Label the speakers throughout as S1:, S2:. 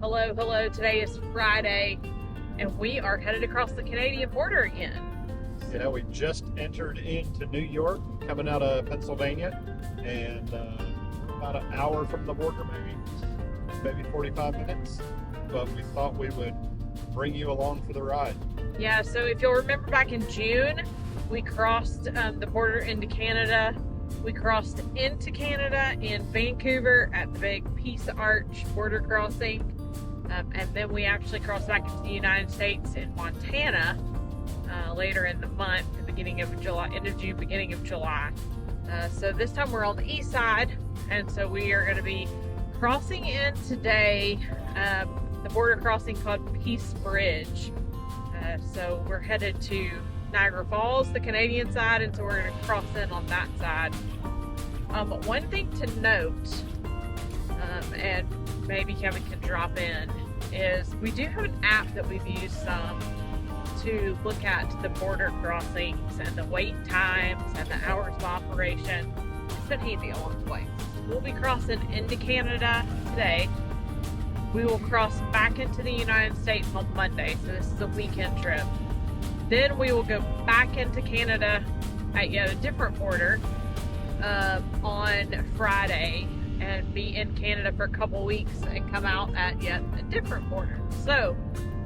S1: Hello, hello. Today is Friday, and we are headed across the Canadian border again.
S2: Yeah, we just entered into New York, coming out of Pennsylvania, and about an hour from the border, maybe 45 minutes. But we thought we would bring you along for the ride.
S1: Yeah, so if you'll remember back in June, we crossed the border into Canada. We crossed into Canada in Vancouver at the big Peace Arch border crossing. And then we actually crossed back into the United States in Montana later in the month, the beginning of July, end of June, beginning of July. So this time we're on the east side, and so we are going to be crossing in today the border crossing called Peace Bridge. So we're headed to Niagara Falls, the Canadian side, and so we're going to cross in on that side. One thing to note, and maybe Kevin can drop in, is we do have an app that we've used some to look at the border crossings and the wait times and the hours of operation. It's been handy along the way. We'll be crossing into Canada today. We will cross back into the United States on Monday, so this is a weekend trip. Then we will go back into Canada at yet a different border on Friday and be in Canada for a couple weeks and come out at yet a different border. So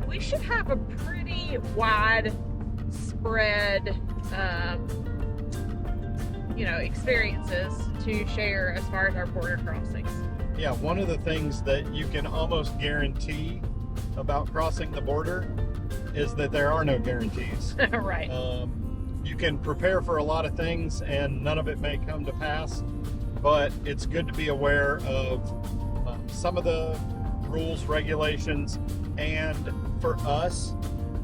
S1: we should have a pretty wide spread, experiences to share as far as our border crossings.
S2: Yeah, one of the things that you can almost guarantee about crossing the border is that there are no guarantees.
S1: Right.
S2: You can prepare for a lot of things and none of it may come to pass, but it's good to be aware of some of the rules, regulations, and for us,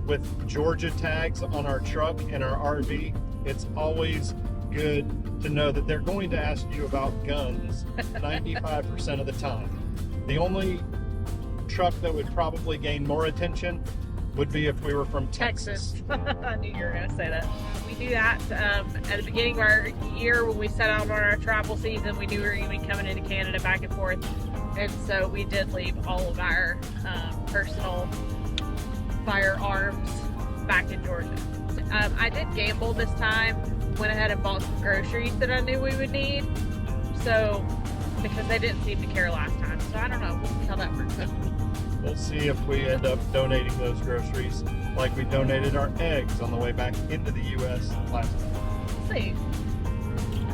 S2: with Georgia tags on our truck and our RV, it's always good to know that they're going to ask you about guns 95% of the time. The only truck that would probably gain more attention would be if we were from Texas.
S1: I knew you were going to say that. We do that at the beginning of our year when we set out on our travel season. We knew we were going to be coming into Canada back and forth, and so we did leave all of our personal firearms back in Georgia. I did gamble this time, went ahead and bought some groceries that I knew we would need, so because they didn't seem to care last time, so I don't know, we'll see how that works out.
S2: We'll see if we end up donating those groceries like we donated our eggs on the way back into the U.S. last time.
S1: We'll see.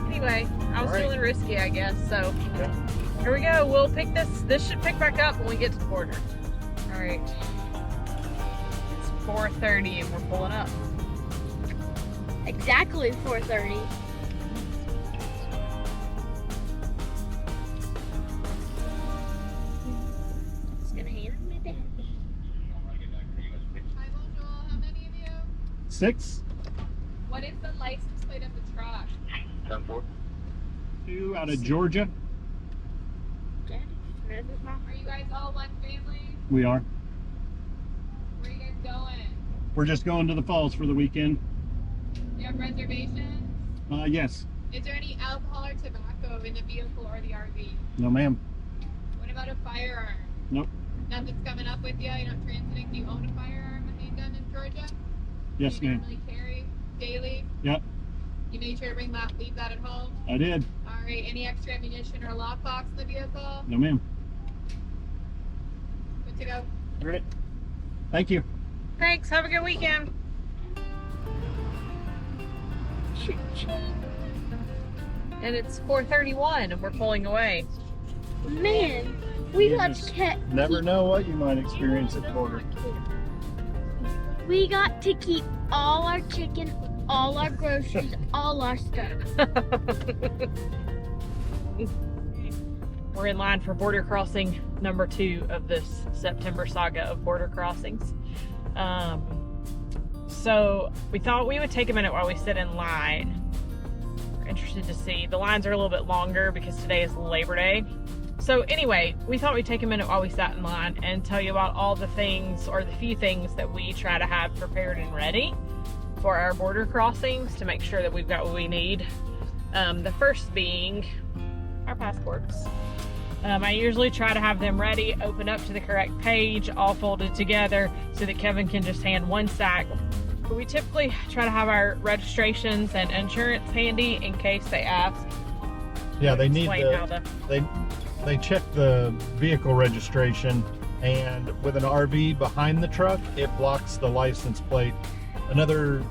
S1: Anyway, I was feeling risky, I guess, so
S2: Yeah.
S1: here we go. We'll pick this should pick back up when we get to the border. All right. It's 4:30 and we're pulling up.
S3: Exactly 4:30. It's gonna hand me that.
S4: Hi, Bonjour. How many of you?
S2: 6,
S4: What is the license plate of the truck?
S2: 2 out of Georgia.
S4: Are you guys all one family?
S2: We are.
S4: Where are you guys going?
S2: We're just going to the falls for the weekend.
S4: Do you have reservations?
S2: Yes.
S4: Is there any alcohol or tobacco in the vehicle or the RV?
S2: No, ma'am.
S4: What about a firearm?
S2: Nope.
S4: Nothing's coming up with you? You're not transiting? Do you own a firearm, a handgun in Georgia?
S2: Yes,
S4: you
S2: ma'am.
S4: normally carry daily?
S2: Yep,
S4: You made sure to leave that at home?
S2: I did.
S4: All right. Any extra ammunition or lockbox in the vehicle?
S2: No, ma'am.
S4: Good to go.
S2: All right. Thank you.
S1: Thanks. Have a good weekend. And it's 4:31 and we're pulling away.
S3: Man, we
S2: You
S3: got
S2: just
S3: to
S2: Never know what you might experience at the border.
S3: we got to keep all our chicken, all our groceries, all our stuff.
S1: We're in line for border crossing number 2 of this September saga of border crossings. So we thought we would take a minute while we sit in line. We're interested to see. The lines are a little bit longer because today is Labor Day. So anyway, we thought we'd take a minute while we sat in line and tell you about all the things, or the few things that we try to have prepared and ready for our border crossings to make sure that we've got what we need. The first being our passports. I usually try to have them ready, open up to the correct page, all folded together so that Kevin can just hand one stack. But we typically try to have our registrations and insurance handy in case they ask.
S2: Yeah, they need
S1: Explain how
S2: they check the vehicle registration, and with an RV behind the truck, it blocks the license plate. Another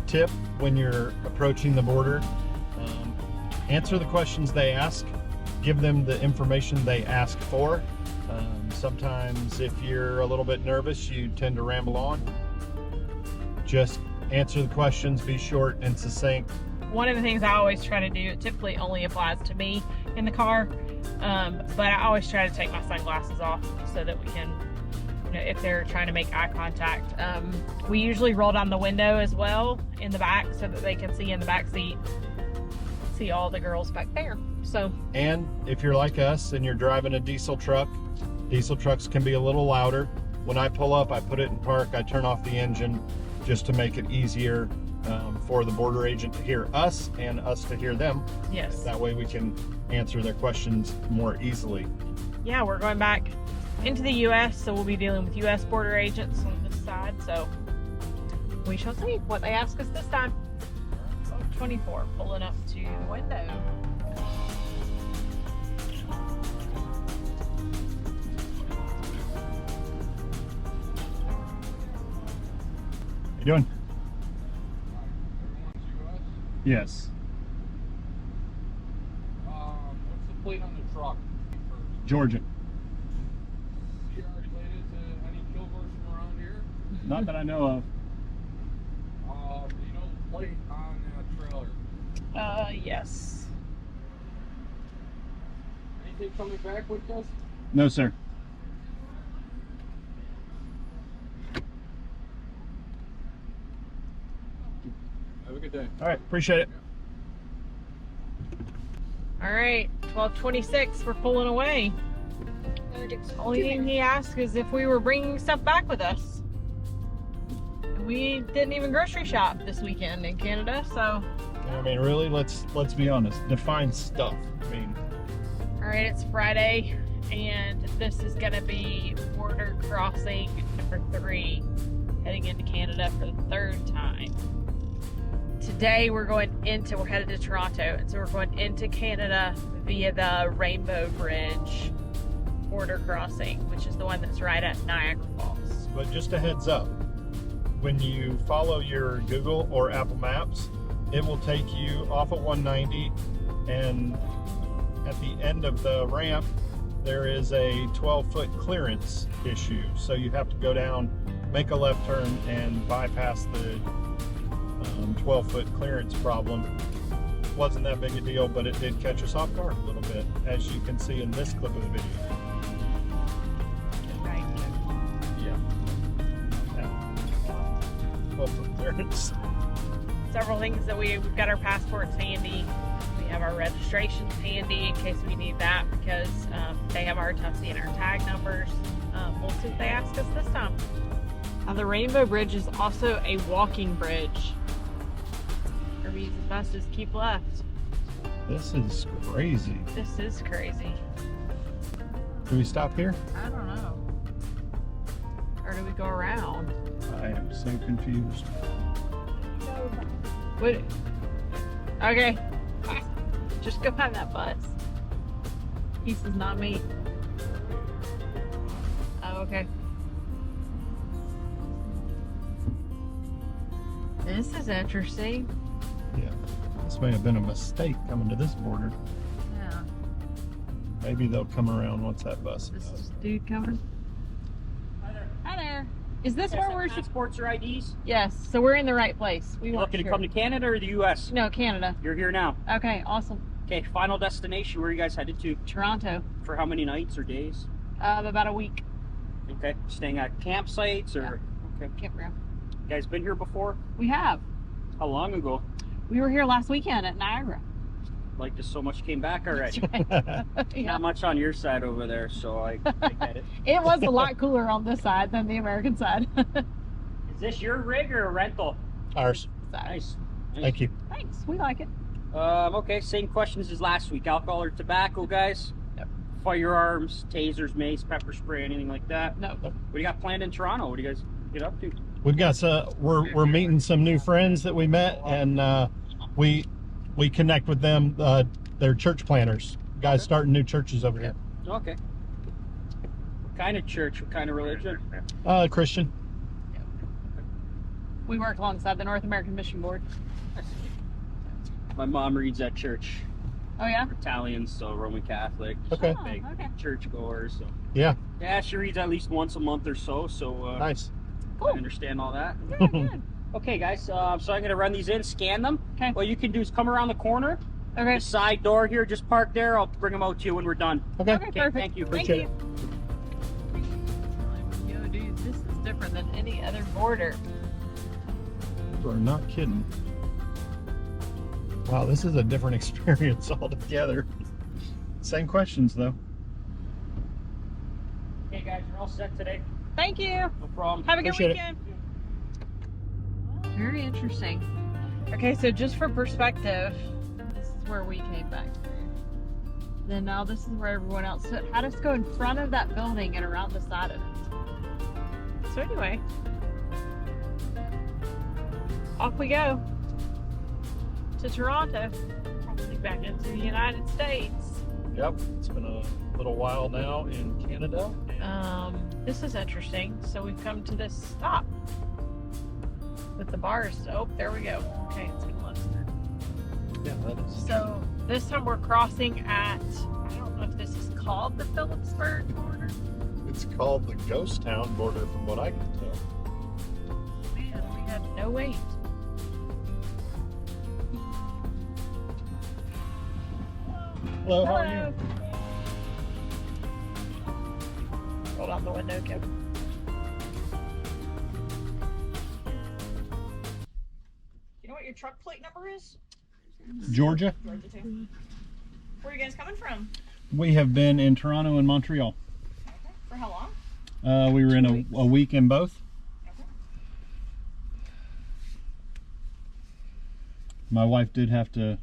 S2: tip when you're approaching the border, answer the questions they ask, give them the information they ask for. Sometimes if you're a little bit nervous, you tend to ramble on. Just answer the questions, be short and succinct.
S1: One of the things I always try to do, it typically only applies to me in the car, but I always try to take my sunglasses off so that we can, if they're trying to make eye contact. We usually roll down the window as well in the back so that they can see in the back seat, see all the girls back there. So,
S2: and if you're like us and you're driving a diesel truck, diesel trucks can be a little louder. When I pull up, I put it in park, I turn off the engine just to make it easier for the border agent to hear us and us to hear them.
S1: Yes.
S2: That way we can answer their questions more easily.
S1: Yeah, we're going back into the U.S., so we'll be dealing with U.S. border agents on this side. So we shall see what they ask us this time. 24, pulling up to the window.
S2: How you doing? Yes.
S5: What's the plate on the truck?
S2: Georgia.
S5: You already related to any killers from around here?
S2: Not that I know of.
S5: Do you know the plate on that trailer?
S1: Yes.
S5: Anything coming back with us?
S2: No, sir.
S5: Have a good day.
S2: All right, appreciate it.
S1: All right, 12:26, we're pulling away. Only thing he asked is if we were bringing stuff back with us. We didn't even grocery shop this weekend in Canada, so.
S2: I mean, really, let's be honest. Define stuff. I mean,
S1: All right, it's Friday, and this is gonna be border crossing number 3, heading into Canada for the 3rd time. Today we're headed to Toronto, and so we're going into Canada via the Rainbow Bridge border crossing, which is the one that's right at Niagara Falls.
S2: but just a heads up, when you follow your Google or Apple Maps, it will take you off of 190, and at the end of the ramp, there is a 12-foot clearance issue. So you have to go down, make a left turn, and bypass the 12-foot clearance problem. Wasn't that big a deal, but it did catch us off guard a little bit, as you can see in this clip of the video.
S1: Right.
S2: Yeah. 12-foot clearance.
S1: Several things that we've got our passports handy. We have our registrations handy in case we need that, because they have our TUSI and our tag numbers. We'll see what they ask us this time. Now, the Rainbow Bridge is also a walking bridge. That means it must just keep left.
S2: This is crazy.
S1: This is crazy.
S2: Do we stop here?
S1: I don't know. Or do we go around?
S2: I am so confused.
S1: What? Okay. Just go find that bus. This is not me. Oh, okay. This is interesting.
S2: Yeah. This may have been a mistake coming to this border.
S1: Yeah.
S2: Maybe they'll come around once that bus
S1: This
S2: is.
S1: is dude coming.
S6: Hi there.
S1: Hi there. Is this
S6: You
S1: where
S6: guys
S1: we're?
S6: have passports or IDs?
S1: Yes. So we're in the right place. We
S6: You
S1: weren't
S6: looking to
S1: sure.
S6: come to Canada or the US?
S1: No, Canada.
S6: You're here now.
S1: Okay. Awesome.
S6: Okay, final destination. Where are you guys headed to?
S1: Toronto.
S6: For how many nights or days?
S1: About a week.
S6: Okay, staying at campsites or? Okay.
S1: Campground.
S6: You guys been here before?
S1: We have.
S6: How long ago?
S1: We were here last weekend at Niagara.
S6: Like just so much came back already.
S1: Yeah.
S6: Not much on your side over there, so I get it.
S1: It was a lot cooler on this side than the American side.
S6: Is this your rig or a rental?
S2: Ours.
S6: Nice.
S2: Thank you.
S1: Thanks. We like it.
S6: Okay, same questions as last week. Alcohol or tobacco, guys?
S1: Yep.
S6: firearms, tasers, mace, pepper spray, anything like that?
S1: No.
S6: What do you got planned in Toronto? What do you guys get up to?
S2: We've got we're meeting some new friends that we met, and we connect with them. They're church planners, guys starting new churches over here.
S6: Okay. What kind of church? What kind of religion?
S2: Christian.
S1: We work alongside the North American Mission Board.
S6: My mom reads at church.
S1: Oh yeah?
S6: Italian, so Roman Catholic.
S2: Okay.
S1: Oh,
S6: Big
S1: okay.
S6: church goers. So.
S2: Yeah.
S6: Yeah, she reads at least once a month or so. So
S2: Nice.
S6: I understand all that.
S1: Good, good.
S6: Okay, guys. So I'm gonna run these in, scan them.
S1: Okay.
S6: What you can do is come around the corner.
S1: Okay.
S6: The side door here, just park there. I'll bring them out to you when we're done.
S2: Okay.
S1: Okay, perfect.
S6: Thank you.
S1: Thank
S2: Appreciate
S1: you. Yo, dude, this is different than any other border.
S2: You are not kidding. Wow, this is a different experience altogether. Same questions though.
S6: Okay, guys, you're all set today.
S1: Thank you.
S6: No problem.
S1: Have a good
S2: Appreciate it.
S1: weekend. Very interesting. Okay, so just for perspective, this is where we came back through. Then now this is where everyone else. So had us go in front of that building and around the side of it. So anyway, off we go to Toronto, probably back into the United States.
S2: Yep. It's been a little while now in Canada.
S1: This is interesting. So we've come to this stop with the bars. Oh, there we go. Okay, it's gonna let us through.
S2: Yeah, that is.
S1: So this time we're crossing at, I don't know if this is called the Phillipsburg border.
S2: It's called the Ghost Town border, from what I can tell.
S1: Man, we have no wait.
S2: Hello, how are you?
S1: Roll out the window, Kevin.
S7: You know what your truck plate number is?
S2: Georgia.
S7: Georgia too. Where are you guys coming from?
S2: We have been in Toronto and Montreal.
S7: Okay. For how long?
S2: We were in a week in both.
S7: Okay.
S2: My wife did have to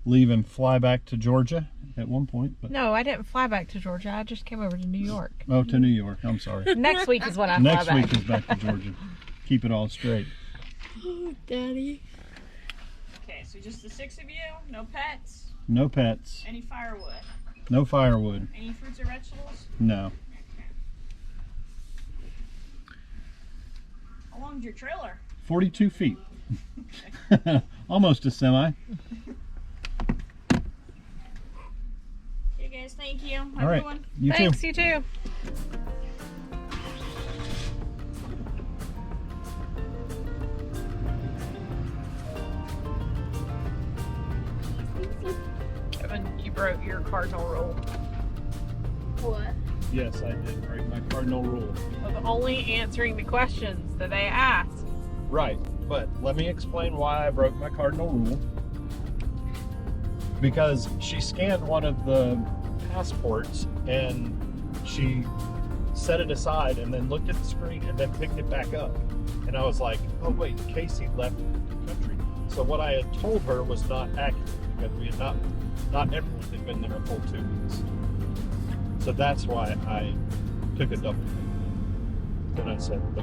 S2: leave and fly back to Georgia at one point. But
S1: No, I didn't fly back to Georgia. I just came over to New York.
S2: oh, to New York. I'm sorry.
S1: Next week is when I
S2: Next
S1: fly back.
S2: week is back to Georgia. Keep it all straight.
S3: Oh, Daddy.
S7: Okay, so just the 6 of you, no pets,
S2: No pets.
S7: any firewood,
S2: No firewood.
S7: any fruits or vegetables?
S2: No.
S7: How long's your trailer?
S2: 42 feet. Almost a semi.
S7: Okay guys, thank you. Have
S2: All right.
S7: a good one.
S2: You
S1: Thanks,
S2: too.
S1: you too. Kevin, you broke your cardinal rule
S3: What?
S2: Yes, I did break my cardinal rule.
S1: of only answering the questions that they ask.
S2: Right, but let me explain why I broke my cardinal rule. Because she scanned one of the passports and she set it aside and then looked at the screen and then picked it back up. And I was like, oh wait, Casey left the country. So what I had told her was not accurate because we had not everyone had been there a full 2 weeks. So that's why I took a double take. Then I said, you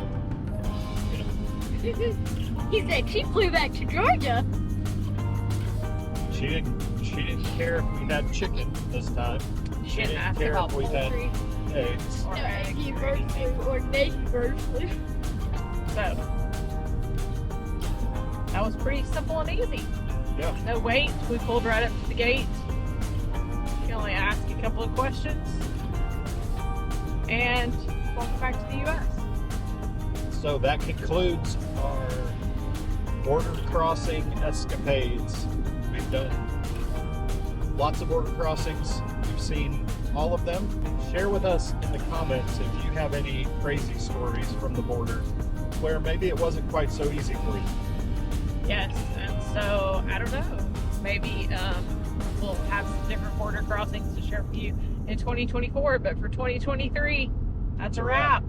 S2: know,
S3: He said she flew back to Georgia.
S2: she didn't care if we had chicken this time.
S1: She didn't ask
S2: care
S1: about
S2: if we had
S1: poultry
S2: eggs.
S1: or
S3: No,
S1: eggs
S3: he
S1: or anything.
S3: or Navy virtually.
S1: So that was pretty simple and easy.
S2: Yeah.
S1: No wait. We pulled right up to the gate. She only asked a couple of questions and welcome back to the U.S.
S2: So that concludes our border crossing escapades. We've done lots of border crossings. We've seen all of them. Share with us in the comments if you have any crazy stories from the border where maybe it wasn't quite so easy for you.
S1: Yes, and so I don't know. Maybe we'll have some different border crossings to share with you in 2024. But for 2023, that's a wrap.